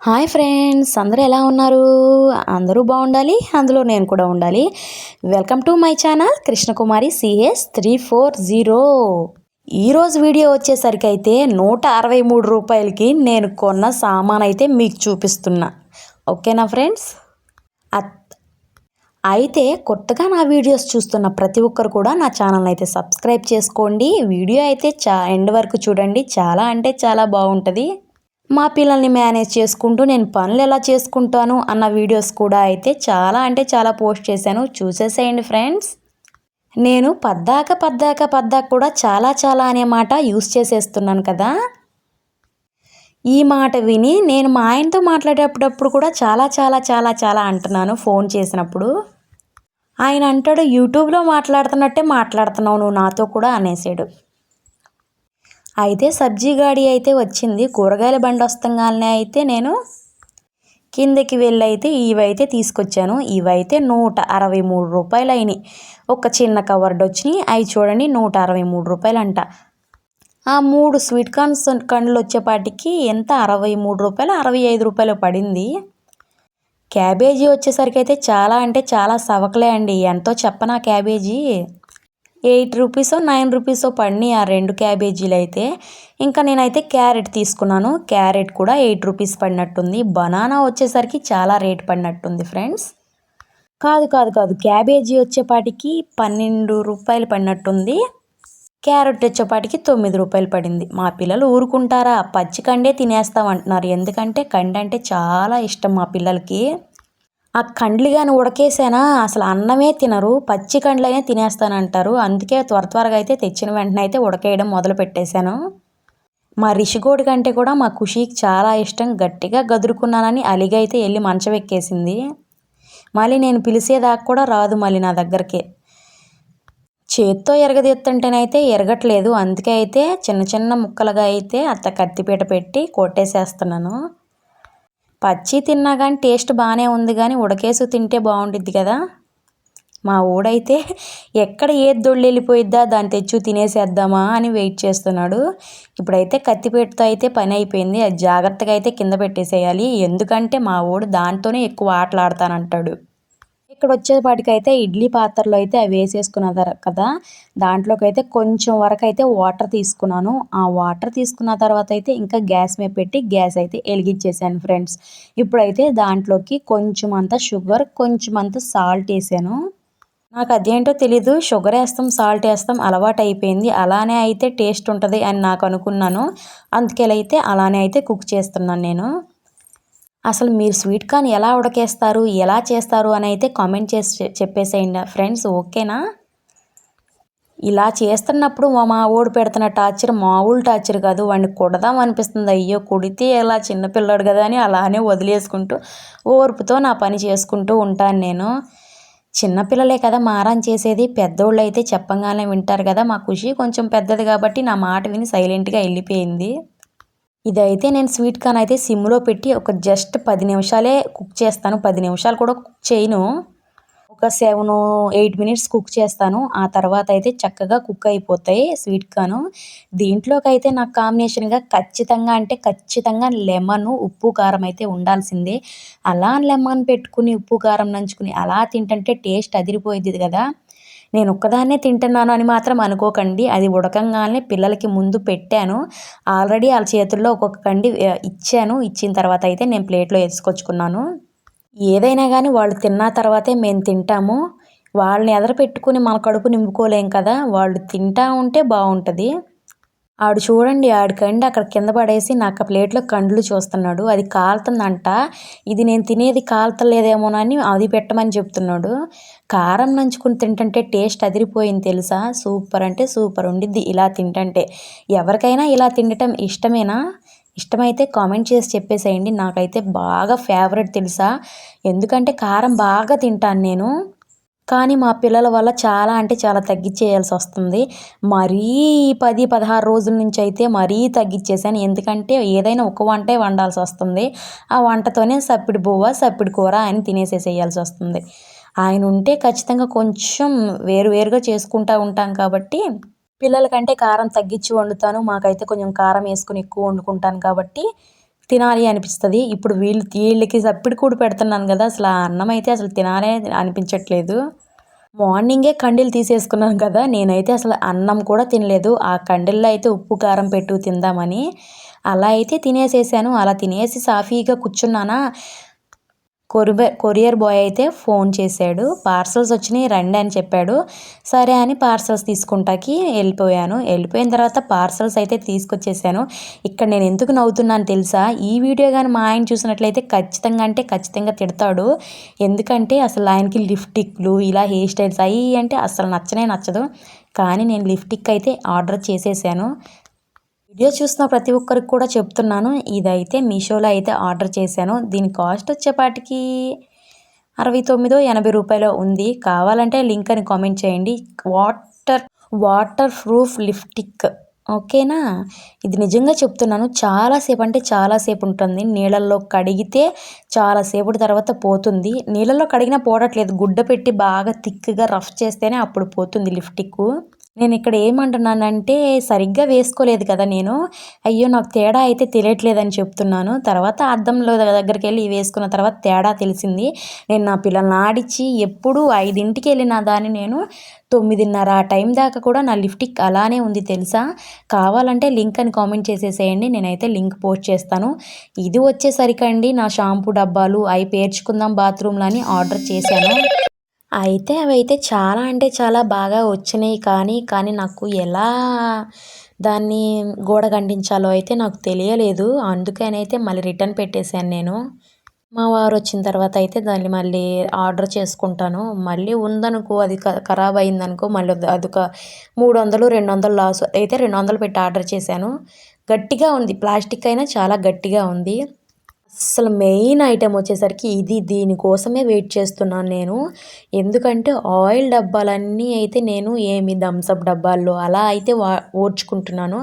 Hi friends, అందరూ ఎలా ఉన్నారు? అందరూ బాగుండాలి, అందులో నేను కూడా ఉండాలి. Welcome to my channel Krishnakumari CS340. ఈరోజు వీడియో వచ్చేసరికి అయితే రూ. 163కి నేను కొన్న సామాన్ అయితే మీకు చూపిస్తున్నా. ఓకేనా ఫ్రెండ్స్? అయితే కొత్తగా నా వీడియోస్ చూస్తున్న ప్రతి ఒక్కరు కూడా నా ఛానల్ అయితే సబ్స్క్రైబ్ చేసుకోండి. వీడియో అయితే ఎండ్ వరకు చూడండి, చాలా అంటే చాలా బాగుంటుంది. మా పిల్లల్ని మేనేజ్ చేసుకుంటూ నేను పనులు ఎలా చేసుకుంటాను అన్న వీడియోస్ కూడా అయితే చాలా అంటే చాలా పోస్ట్ చేశాను, చూసేసేయండి ఫ్రెండ్స్. నేను పద్దాక కూడా చాలా అనే మాట యూస్ చేసేస్తున్నాను కదా. ఈ మాట విని నేను మా ఆయనతో మాట్లాడేటప్పుడు కూడా చాలా అంటున్నాను. ఫోన్ చేసినప్పుడు ఆయన అంటాడు, యూట్యూబ్లో మాట్లాడుతున్నట్టే మాట్లాడుతున్నావు నువ్వు నాతో కూడా అనేసాడు. అయితే సబ్జీ గాడి అయితే వచ్చింది, కూరగాయల బండి వస్తుంగానే అయితే నేను కిందకి వెళ్ళి అయితే ఇవైతే తీసుకొచ్చాను. ఇవైతే రూ. 163 అయినాయి. ఒక చిన్న కవర్డ్ వచ్చినాయి, అవి చూడండి రూ. 163 అంట. ఆ 3 స్వీట్ కార్న్స్ కండ్లు వచ్చేపాటికి ఎంత రూ. 63 రూ. 65 పడింది. క్యాబేజీ వచ్చేసరికి అయితే చాలా అంటే చాలా సవకలే అండి. ఎంతో చెప్పనా, క్యాబేజీ రూ. 8 9 పడినాయి ఆ 2 క్యాబేజీలు అయితే. ఇంకా నేనైతే క్యారెట్ తీసుకున్నాను, క్యారెట్ కూడా రూ. 8 పడినట్టుంది. బనానా వచ్చేసరికి చాలా రేట్ పడినట్టుంది ఫ్రెండ్స్. కాదు క్యాబేజీ వచ్చేపాటికి రూ. 12 పడినట్టుంది. క్యారెట్ వచ్చేపాటికి రూ. 9 పడింది. మా పిల్లలు ఊరుకుంటారా, పచ్చి కండే తినేస్తామంటున్నారు. ఎందుకంటే కండి అంటే చాలా ఇష్టం మా పిల్లలకి. ఆ కండ్లు కానీ ఉడకేసానా అసలు అన్నమే తినరు, పచ్చి కండ్లనే తినేస్తానంటారు. అందుకే త్వరగా అయితే తెచ్చిన వెంటనే అయితే ఉడకేయడం మొదలు పెట్టేశాను. మా రిషిగోడి కంటే కూడా మా ఖుషీకి చాలా ఇష్టం. గట్టిగా గదురుకున్నానని అలిగి అయితే వెళ్ళి మంచం ఎక్కేసింది. మళ్ళీ నేను పిలిచేదాకా కూడా రాదు మళ్ళీ నా దగ్గరికి. చేత్తో ఎరగదీస్తుంటేనైతే ఎరగట్లేదు. అందుకే అయితే చిన్న ముక్కలుగా అయితే అట్లా కత్తిపీట పెట్టి కొట్టేసేస్తున్నాను. పచ్చి తిన్నా కానీ టేస్ట్ బాగానే ఉంది, కానీ ఉడకేసి తింటే బాగుండిద్ది కదా. మా ఊడైతే ఎక్కడ ఏది దొడ్లు వెళ్ళిపోయిద్దా దాన్ని తెచ్చు తినేసేద్దామా అని వెయిట్ చేస్తున్నాడు. ఇప్పుడైతే కత్తిపీటతో అయితే పని అయిపోయింది. అది జాగ్రత్తగా అయితే కింద పెట్టేసేయాలి, ఎందుకంటే మా ఊడు దాంతోనే ఎక్కువ ఆటలాడతానంటాడు. ఇక్కడ వచ్చేపాటికైతే ఇడ్లీ పాత్రలో అయితే అవి వేసేసుకున్న కదా, దాంట్లోకి అయితే కొంచెం వరకు అయితే వాటర్ తీసుకున్నాను. ఆ వాటర్ తీసుకున్న తర్వాత అయితే ఇంకా గ్యాస్ మీద పెట్టి గ్యాస్ అయితే వెలిగించేసాను ఫ్రెండ్స్. ఇప్పుడైతే దాంట్లోకి కొంచెం అంత షుగర్, కొంచెం అంత సాల్ట్ వేసాను. నాకు అదేంటో తెలీదు, షుగర్ వేస్తాం సాల్ట్ వేస్తాం అలవాటు అయిపోయింది. అలానే అయితే టేస్ట్ ఉంటుంది అని నాకు అనుకున్నాను. అందుకే అలానే అయితే కుక్ చేస్తున్నాను నేను. అసలు మీరు స్వీట్ కార్న్ ఎలా ఉడకేస్తారు, ఎలా చేస్తారు అని అయితే కామెంట్ చేసి చెప్పేసేయండి ఫ్రెండ్స్, ఓకేనా. ఇలా చేస్తున్నప్పుడు మా ఓడి పెడుతున్న టార్చర్ మామూలు టార్చర్ కాదు. వాడిని కొడదాం అనిపిస్తుంది. అయ్యో కొడితే ఎలా, చిన్నపిల్లాడు కదా అని అలానే వదిలేసుకుంటూ ఓర్పుతో నా పని చేసుకుంటూ ఉంటాను నేను. చిన్నపిల్లలే కదా మారం చేసేది, పెద్దోళ్ళు అయితే చెప్పంగానే వింటారు కదా. మా ఖుషి కొంచెం పెద్దది కాబట్టి నా మాట విని సైలెంట్గా వెళ్ళిపోయింది. ఇదైతే నేను స్వీట్ కార్న్ అయితే సిమ్లో పెట్టి ఒక జస్ట్ 10 నిమిషాలే కుక్ చేస్తాను. 10 నిమిషాలు కూడా కుక్ చేయను, ఒక 7-8 మినిట్స్ కుక్ చేస్తాను. ఆ తర్వాత అయితే చక్కగా కుక్ అయిపోతాయి స్వీట్ కార్న్. దీంట్లోకి అయితే నాకు కాంబినేషన్గా ఖచ్చితంగా లెమన్, ఉప్పు కారం అయితే ఉండాల్సిందే. అలా లెమన్ పెట్టుకుని ఉప్పు కారం నంచుకుని అలా తింటుంటే టేస్ట్ అదిరిపోయింది కదా. నేను ఒక్కదాన్నే తింటున్నాను అని మాత్రం అనుకోకండి. అది ఉడకంగానే పిల్లలకి ముందు పెట్టాను. ఆల్రెడీ వాళ్ళ చేతుల్లో ఒక్కొక్క కండి ఇచ్చాను. ఇచ్చిన తర్వాత అయితే నేను ప్లేట్లో వేసుకొచ్చుకున్నాను. ఏదైనా కానీ వాళ్ళు తిన్న తర్వాతే మేము తింటాము. వాళ్ళని ఎదరపెట్టుకుని మన కడుపు నింపుకోలేం కదా. వాళ్ళు తింటా ఉంటే బాగుంటుంది. ఆడు చూడండి, ఆడికండి అక్కడ కింద పడేసి నాకు ఆ ప్లేట్లో కండ్లు చూస్తున్నాడు. అది కాలుతుందంట. ఇది నేను తినేది కాలుతలేదేమోనని అది పెట్టమని చెప్తున్నాడు. కారం నంచుకుని తింటుంటే టేస్ట్ అదిరిపోయింది తెలుసా. సూపర్ అంటే సూపర్ ఉండిద్ది ఇలా తింటుంటే. ఎవరికైనా ఇలా తినటం ఇష్టమేనా? ఇష్టమైతే కామెంట్ చేసి చెప్పేసేయండి. నాకైతే బాగా ఫేవరెట్ తెలుసా, ఎందుకంటే కారం బాగా తింటాను నేను. కానీ మా పిల్లల వల్ల చాలా అంటే చాలా తగ్గించేయాల్సి వస్తుంది. మరీ 10-16 రోజుల నుంచి అయితే మరీ తగ్గించేసాను. ఎందుకంటే ఏదైనా ఒక వంటే వండాల్సి వస్తుంది. ఆ వంటతోనే సప్పిడి బువ్వ, సప్పిడి కూర అని తినేసేసేయాల్సి వస్తుంది. ఆయన ఉంటే ఖచ్చితంగా కొంచెం వేరుగా చేసుకుంటూ ఉంటాం కాబట్టి పిల్లలకంటే కారం తగ్గించి వండుతాను. మాకైతే కొంచెం కారం వేసుకుని ఎక్కువ వండుకుంటాను కాబట్టి తినాలి అనిపిస్తుంది. ఇప్పుడు వీళ్ళకి సప్పిడి కూడు పెడుతున్నాను కదా, అసలు ఆ అన్నం అయితే అసలు తినాలే అనిపించట్లేదు. మార్నింగే కండీలు తీసేసుకున్నాను కదా, నేనైతే అసలు అన్నం కూడా తినలేదు. ఆ కండీల్లో అయితే ఉప్పు కారం పెట్టు తిందామని అలా అయితే తినేసేసాను. అలా తినేసి సాఫీగా కూర్చున్నానా, కొరియర్ బాయ్ అయితే ఫోన్ చేశాడు. పార్సల్స్ వచ్చినాయి రండి అని చెప్పాడు. సరే అని పార్సల్స్ తీసుకుంటాకి వెళ్ళిపోయాను. వెళ్ళిపోయిన తర్వాత పార్సల్స్ అయితే తీసుకొచ్చేసాను. ఇక్కడ నేను ఎందుకు నవ్వుతున్నాను తెలుసా? ఈ వీడియో కానీ మా ఆయన చూసినట్లయితే ఖచ్చితంగా తిడతాడు. ఎందుకంటే అసలు ఆయనకి లిప్స్టిక్లు ఇలా హెయిర్ స్టైల్స్ అవి అంటే అసలు నచ్చదు. కానీ నేను లిప్స్టిక్ అయితే ఆర్డర్ చేసేసాను. వీడియో చూసిన ప్రతి ఒక్కరికి కూడా చెప్తున్నాను, ఇదైతే మీషోలో అయితే ఆర్డర్ చేశాను. దీని కాస్ట్ వచ్చేపాటికి 69-80 ఉంది. కావాలంటే లింక్ అని కామెంట్ చేయండి. వాటర్ ప్రూఫ్ లిప్స్టిక్, ఓకేనా? ఇది నిజంగా చెప్తున్నాను, చాలాసేపు అంటే చాలాసేపు ఉంటుంది. నీళ్ళల్లో కడిగితే చాలాసేపటి తర్వాత పోతుంది. నీళ్ళల్లో కడిగినా పోవట్లేదు, గుడ్డ పెట్టి బాగా థిక్గా రఫ్ చేస్తేనే అప్పుడు పోతుంది లిప్స్టిక్. నేను ఇక్కడ ఏమంటున్నానంటే సరిగ్గా వేసుకోలేదు కదా నేను. అయ్యో నాకు తేడా అయితే తెలియట్లేదని చెప్తున్నాను. తర్వాత అద్దంలో దగ్గరికి వెళ్ళి వేసుకున్న తర్వాత తేడా తెలిసింది. నేను నా పిల్లల్ని ఆడిచ్చి ఎప్పుడు 5ంటికి వెళ్ళిన దాన్ని నేను 9:30 ఆ టైం దాకా కూడా నా లిప్స్టిక్ అలానే ఉంది తెలుసా? కావాలంటే లింక్ అని కామెంట్ చేసేసేయండి, నేనైతే లింక్ పోస్ట్ చేస్తాను. ఇది వచ్చేసరికండి నా షాంపూ డబ్బాలు అవి పేర్చుకుందాం బాత్రూంలో అని ఆర్డర్ చేశాను. అయితే అవైతే చాలా అంటే చాలా బాగా వచ్చినాయి. కానీ నాకు ఎలా దాన్ని గోడ గంటించాలో అయితే నాకు తెలియలేదు. అందుకనైతే మళ్ళీ రిటర్న్ పెట్టేశాను నేను. మా వారు వచ్చిన తర్వాత అయితే దాన్ని మళ్ళీ ఆర్డర్ చేసుకుంటాను. మళ్ళీ ఉందనుకో, అది ఖరాబ్ అయిందనుకో, మళ్ళీ అదొక 300, 200 లాస్. అయితే 200 పెట్టి ఆర్డర్ చేశాను. గట్టిగా ఉంది, ప్లాస్టిక్ అయినా చాలా గట్టిగా ఉంది. అసలు మెయిన్ ఐటెమ్ వచ్చేసరికి ఇది. దీనికోసమే వెయిట్ చేస్తున్నాను నేను. ఎందుకంటే ఆయిల్ డబ్బాలన్నీ అయితే నేను థమ్సప్ డబ్బాల్లో అలా అయితే ఓడ్చుకుంటున్నాను.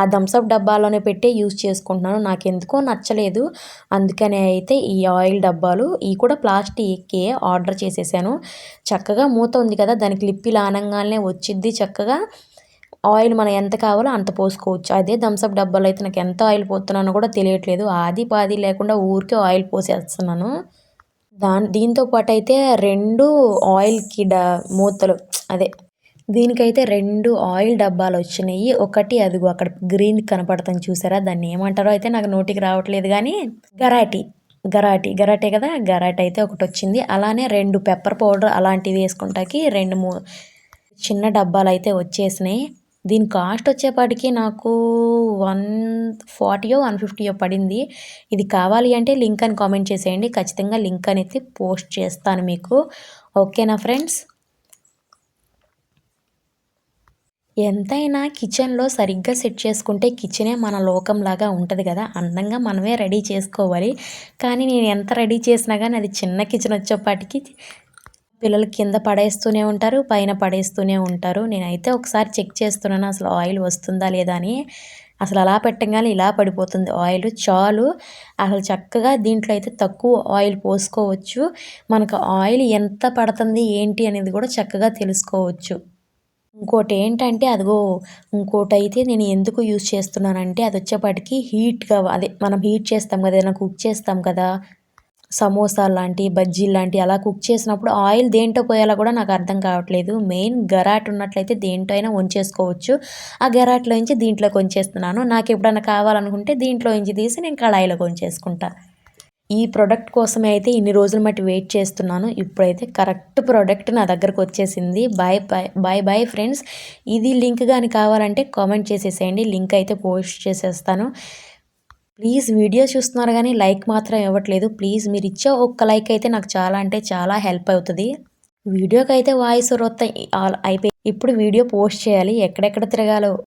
ఆ థమ్సప్ డబ్బాలోనే పెట్టే యూజ్ చేసుకుంటున్నాను. నాకెందుకో నచ్చలేదు. అందుకనే అయితే ఈ ఆయిల్ డబ్బాలు ఇవి కూడా ప్లాస్టిక్కే ఆర్డర్ చేసేసాను. చక్కగా మూత ఉంది కదా, దానికి లిప్ ఇలా అనంగానే వచ్చిద్ది చక్కగా. ఆయిల్ మనం ఎంత కావాలో అంత పోసుకోవచ్చు. అదే థమ్సప్ డబ్బాలో అయితే నాకు ఎంత ఆయిల్ పోతున్నానో కూడా తెలియట్లేదు. ఆది పాది లేకుండా ఊరికే ఆయిల్ పోసేస్తున్నాను. దీంతో పాటు అయితే 2 ఆయిల్కి మూతలు, అదే దీనికైతే 2 ఆయిల్ డబ్బాలు వచ్చినాయి. ఒకటి అదిగో అక్కడ గ్రీన్ కనపడుతుంది చూసారా, దాన్ని ఏమంటారో అయితే నాకు నోటికి రావట్లేదు. కానీ గరాటే కదా, గరాటే అయితే ఒకటి వచ్చింది. అలానే 2 పెప్పర్ పౌడర్ అలాంటివి వేసుకుంటాకి 2 చిన్న డబ్బాలు అయితే వచ్చేసినాయి. దీని కాస్ట్ వచ్చేపాటికి నాకు 140 150 పడింది. ఇది కావాలి అంటే లింక్ అని కామెంట్ చేసేయండి, ఖచ్చితంగా లింక్ అనేది పోస్ట్ చేస్తాను మీకు. ఓకేనా ఫ్రెండ్స్? ఎంతైనా కిచెన్లో సరిగ్గా సెట్ చేసుకుంటే కిచెనే మన లోకంలాగా ఉంటుంది కదా, అందంగా మనమే రెడీ చేసుకోవాలి. కానీ నేను ఎంత రెడీ చేసినా కానీ అది చిన్న కిచెన్ వచ్చేపాటికి పిల్లలు కింద పడేస్తూనే ఉంటారు, పైన పడేస్తూనే ఉంటారు. నేనైతే ఒకసారి చెక్ చేస్తున్నాను అసలు ఆయిల్ వస్తుందా లేదా అని. అసలు అలా పెట్టగానే ఇలా పడిపోతుంది ఆయిల్. చాలు, అసలు చక్కగా దీంట్లో అయితే తక్కువ ఆయిల్ పోసుకోవచ్చు. మనకు ఆయిల్ ఎంత పడుతుంది ఏంటి అనేది కూడా చక్కగా తెలుసుకోవచ్చు. ఇంకోటి ఏంటంటే ఇంకోటైతే నేను ఎందుకు యూజ్ చేస్తున్నానంటే అది వచ్చేపాటికి హీట్గా, అదే మనం హీట్ చేస్తాం కదా, ఏదైనా కుక్ చేస్తాం కదా, సమోసాలు లాంటి, బజ్జీలు లాంటి అలా కుక్ చేసినప్పుడు ఆయిల్ దేంట్లో పోయాలో కూడా నాకు అర్థం కావట్లేదు. మెయిన్ గరాట్ ఉన్నట్లయితే దేంట్లో అయినా వంచేసుకోవచ్చు. ఆ గరాట్లో నుంచి దీంట్లోకి వంచేస్తున్నాను. నాకు ఎప్పుడైనా కావాలనుకుంటే దీంట్లో నుంచి తీసి నేను కళాయిలోకి వంచేసుకుంటా. ఈ ప్రోడక్ట్ కోసమే అయితే ఇన్ని రోజులు మట్టి వెయిట్ చేస్తున్నాను. ఇప్పుడైతే కరెక్ట్ ప్రోడక్ట్ నా దగ్గరకు వచ్చేసింది. Bye friends. ఇది లింక్ కానీ కావాలంటే కామెంట్ చేసేసేయండి, లింక్ అయితే పోస్ట్ చేసేస్తాను. ప్లీజ్ వీడియో చూస్తున్నారు కానీ లైక్ మాత్రం ఇవ్వట్లేదు. ప్లీజ్ మీరు ఇచ్చే ఒక్క లైక్ అయితే నాకు చాలా అంటే చాలా హెల్ప్ అవుతుంది. వీడియోకి అయితే వాయిస్ అయిపోయి ఇప్పుడు వీడియో పోస్ట్ చేయాలి, ఎక్కడెక్కడ తిరగాలో